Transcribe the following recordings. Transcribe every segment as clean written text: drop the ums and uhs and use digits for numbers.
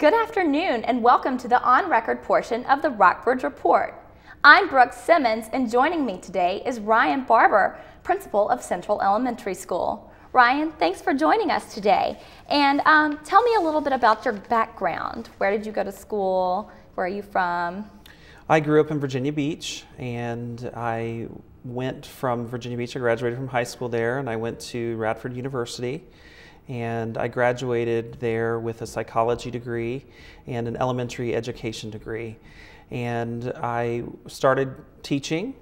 Good afternoon and welcome to the on-record portion of the Rockbridge Report. I'm Brooke Simmons and joining me today is Ryan Barber, principal of Central Elementary School. Ryan, thanks for joining us today. And tell me a little bit about your background. Where did you go to school? Where are you from? I grew up in Virginia Beach, and I went from Virginia Beach. I graduated from high school there, and I went to Radford University. And I graduated there with a psychology degree and an elementary education degree. And I started teaching,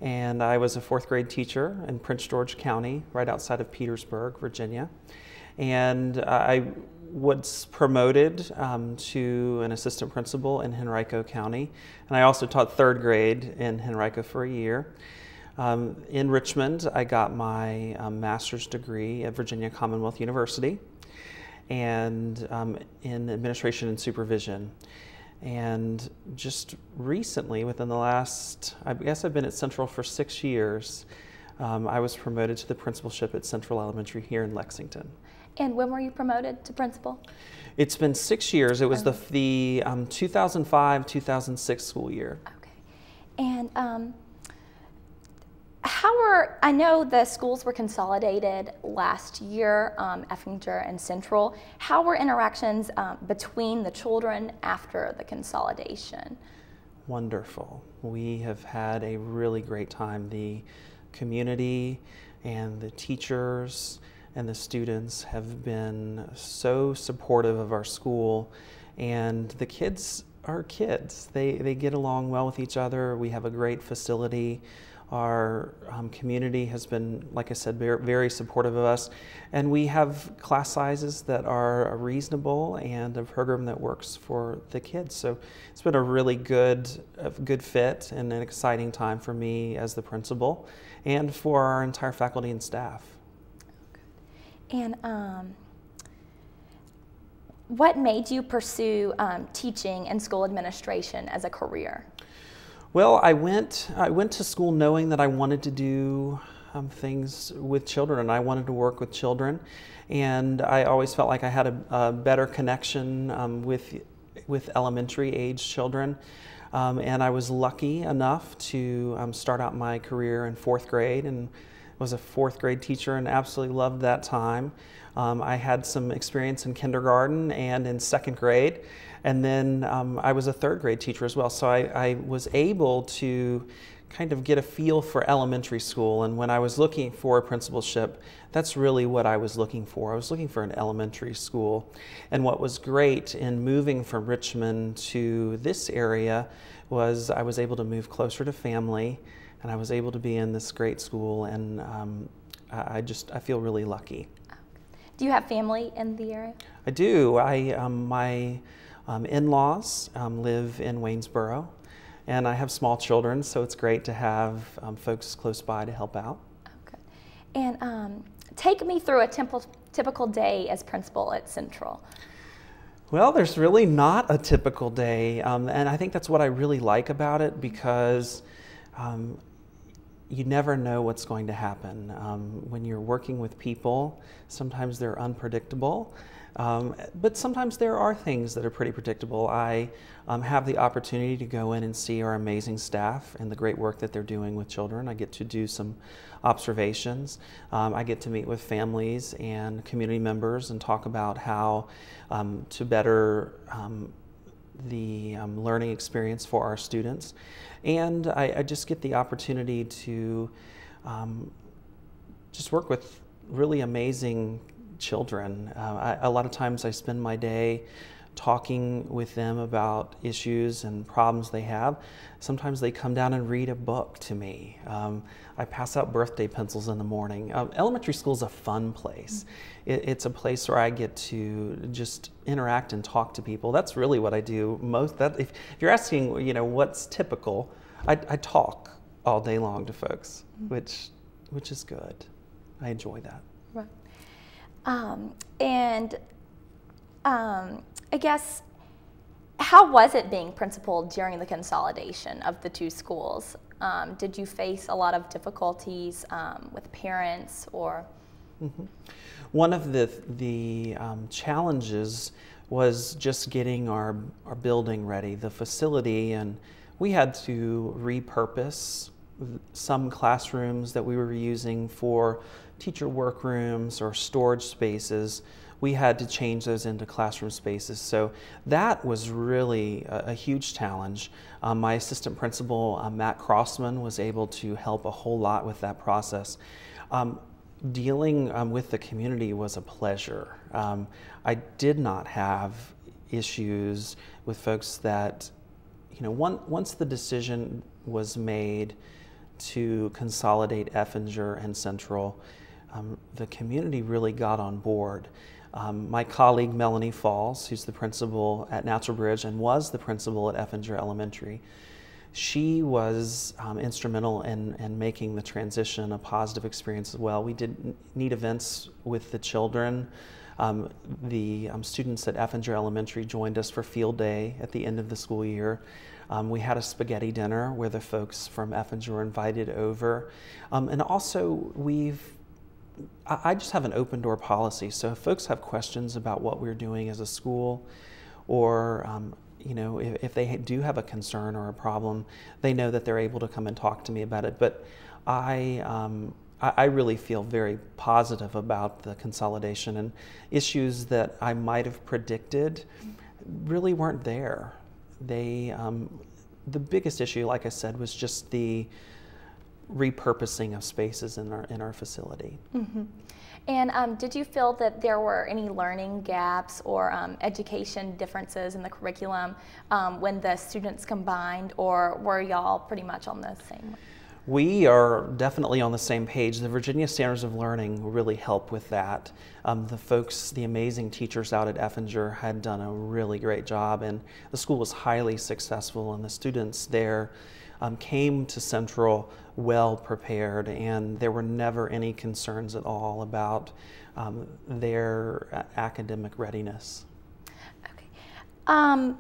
and I was a fourth grade teacher in Prince George County, right outside of Petersburg, Virginia. And I was promoted to an assistant principal in Henrico County. And I also taught third grade in Henrico for a year. In Richmond, I got my master's degree at Virginia Commonwealth University and in administration and supervision. And just recently, within the last, I guess I've been at Central for 6 years, I was promoted to the principalship at Central Elementary here in Lexington. And when were you promoted to principal? It's been 6 years. It was the 2005-2006 school year. Okay. And I know the schools were consolidated last year, Effinger and Central. How were interactions between the children after the consolidation? Wonderful. We have had a really great time. The community and the teachers and the students have been so supportive of our school, and the kids are kids. They get along well with each other. We have a great facility. Our community has been, like I said, very supportive of us, and we have class sizes that are reasonable and a program that works for the kids. So it's been a really good fit and an exciting time for me as the principal and for our entire faculty and staff. And what made you pursue teaching and school administration as a career? Well, I went to school knowing that I wanted to do things with children, and I wanted to work with children, and I always felt like I had a better connection with elementary age children, and I was lucky enough to start out my career in fourth grade, and was a fourth grade teacher and absolutely loved that time. I had some experience in kindergarten and in second grade, and then I was a third grade teacher as well. So I was able to kind of get a feel for elementary school, and when I was looking for a principalship, that's really what I was looking for. I was looking for an elementary school. And what was great in moving from Richmond to this area was I was able to move closer to family, and I was able to be in this great school, and I feel really lucky. Do you have family in the area? I do. My in-laws live in Waynesboro, and I have small children, so it's great to have folks close by to help out. Okay. And take me through a typical day as principal at Central. Well, there's really not a typical day, and I think that's what I really like about it, because you never know what's going to happen. When you're working with people, sometimes they're unpredictable, but sometimes there are things that are pretty predictable. I have the opportunity to go in and see our amazing staff and the great work that they're doing with children. I get to do some observations. I get to meet with families and community members and talk about how to better the learning experience for our students. And I just get the opportunity to just work with really amazing children. A lot of times I spend my day talking with them about issues and problems they have. Sometimes they come down and read a book to me. I pass out birthday pencils in the morning. Elementary school is a fun place. It's a place where I get to just interact and talk to people. That's really what I do most. If you're asking, what's typical, I talk all day long to folks, which is good. I enjoy that. Right. I guess, how was it being principal during the consolidation of the two schools? Did you face a lot of difficulties with parents or? Mm-hmm. One of the challenges was just getting our building ready, the facility, and we had to repurpose some classrooms that we were using for teacher workrooms or storage spaces. We had to change those into classroom spaces. So that was really a huge challenge. My assistant principal, Matt Crossman, was able to help a whole lot with that process. Dealing with the community was a pleasure. I did not have issues with folks that, once the decision was made to consolidate Effinger and Central, the community really got on board. My colleague Melanie Falls, who's the principal at Natural Bridge and was the principal at Effinger Elementary, she was instrumental in making the transition a positive experience as well. We did neat events with the children. The students at Effinger Elementary joined us for field day at the end of the school year. We had a spaghetti dinner where the folks from Effinger were invited over. And also I just have an open door policy. So if folks have questions about what we're doing as a school, or if they do have a concern or a problem, they know that they're able to come and talk to me about it. But I really feel very positive about the consolidation, and issues that I might have predicted really weren't there. The biggest issue, like I said, was just the repurposing of spaces in our facility. Mm-hmm. And did you feel that there were any learning gaps or education differences in the curriculum when the students combined, or were y'all pretty much on the same? We are definitely on the same page. The Virginia Standards of Learning really help with that. The amazing teachers out at Effinger had done a really great job, and the school was highly successful, and the students there came to Central well prepared, and there were never any concerns at all about their academic readiness. Okay.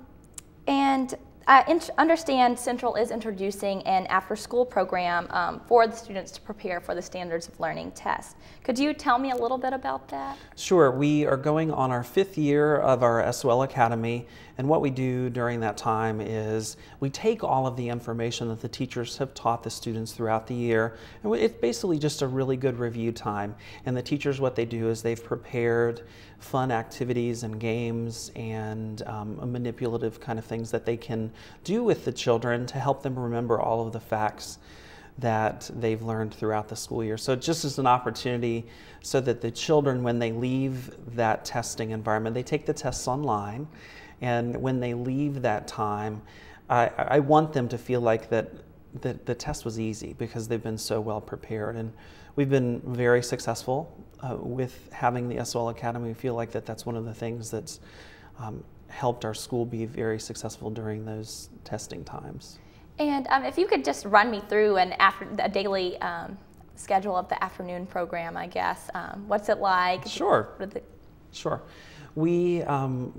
And I understand Central is introducing an after-school program for the students to prepare for the Standards of Learning test. Could you tell me a little bit about that? Sure. We are going on our 5th year of our SOL Academy, and what we do during that time is we take all of the information that the teachers have taught the students throughout the year, and it's basically just a really good review time. And the teachers, what they do is they've prepared fun activities and games and manipulative kind of things that they can do with the children to help them remember all of the facts that they've learned throughout the school year. So just as an opportunity so that the children, when they leave that testing environment, they take the tests online, and when they leave that time, I want them to feel like that the test was easy because they've been so well prepared. And we've been very successful with having the SOL Academy. We feel like that's one of the things that's helped our school be very successful during those testing times. And if you could just run me through a daily schedule of the afternoon program, I guess. What's it like? Sure. Sure. We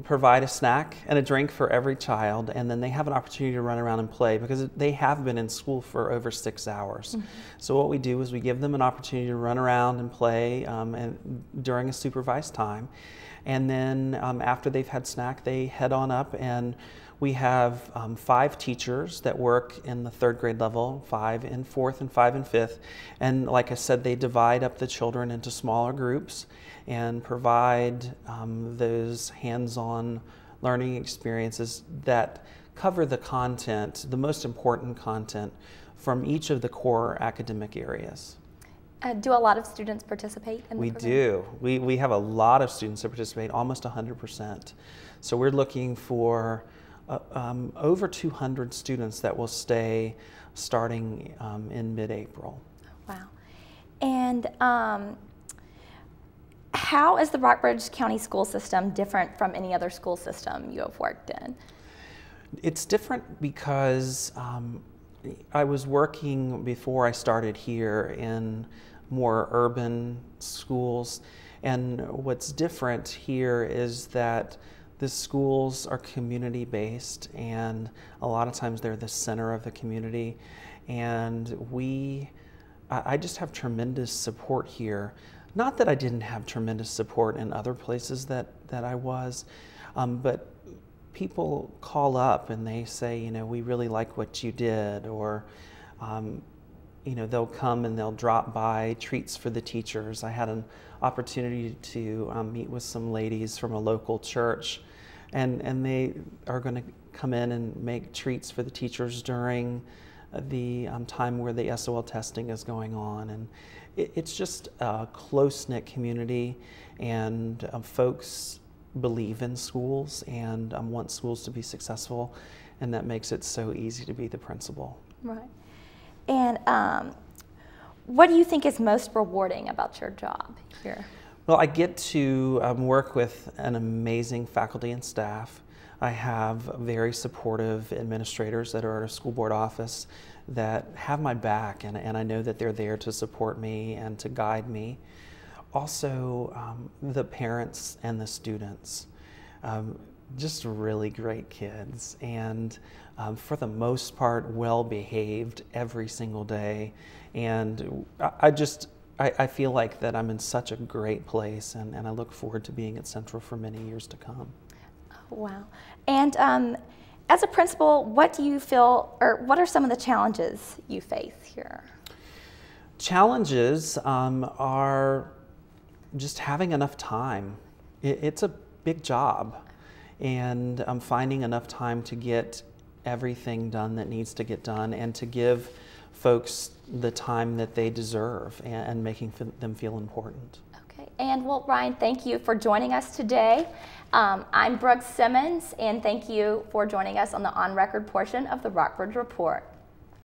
provide a snack and a drink for every child, and then they have an opportunity to run around and play because they have been in school for over 6 hours. Mm-hmm. So what we do is we give them an opportunity to run around and play during a supervised time. And then after they've had snack, they head on up, and we have 5 teachers that work in the 3rd grade level, 5 in 4th and 5 in 5th. And like I said, they divide up the children into smaller groups and provide those hands-on learning experiences that cover the content, the most important content from each of the core academic areas. Do a lot of students participate in the program? We do. We have a lot of students that participate, almost 100%. So we're looking for over 200 students that will stay starting in mid-April. Wow. And how is the Rockbridge County school system different from any other school system you have worked in? It's different because I was working before I started here in more urban schools, and what's different here is that the schools are community-based, and a lot of times they're the center of the community, and I just have tremendous support here. Not that I didn't have tremendous support in other places that I was. But people call up and they say, you know, we really like what you did, or you know, they'll come and they'll drop by, treats for the teachers. I had an opportunity to meet with some ladies from a local church, and they are going to come in and make treats for the teachers during the time where the SOL testing is going on. And it's just a close-knit community, and folks believe in schools and want schools to be successful, and that makes it so easy to be the principal. Right. And what do you think is most rewarding about your job here? Well, I get to work with an amazing faculty and staff. I have very supportive administrators that are at a school board office that have my back, and I know that they're there to support me and to guide me. Also, the parents and the students, just really great kids, and for the most part, well behaved every single day. And I feel like that I'm in such a great place, and I look forward to being at Central for many years to come. Oh, wow. And as a principal, what do you feel, or what are some of the challenges you face here? Challenges are just having enough time. It's a big job, and finding enough time to get everything done that needs to get done, and to give folks the time that they deserve, and making them feel important. Okay, and well, Ryan, thank you for joining us today. I'm Brooke Simmons, and thank you for joining us on the On Record portion of the Rockbridge Report.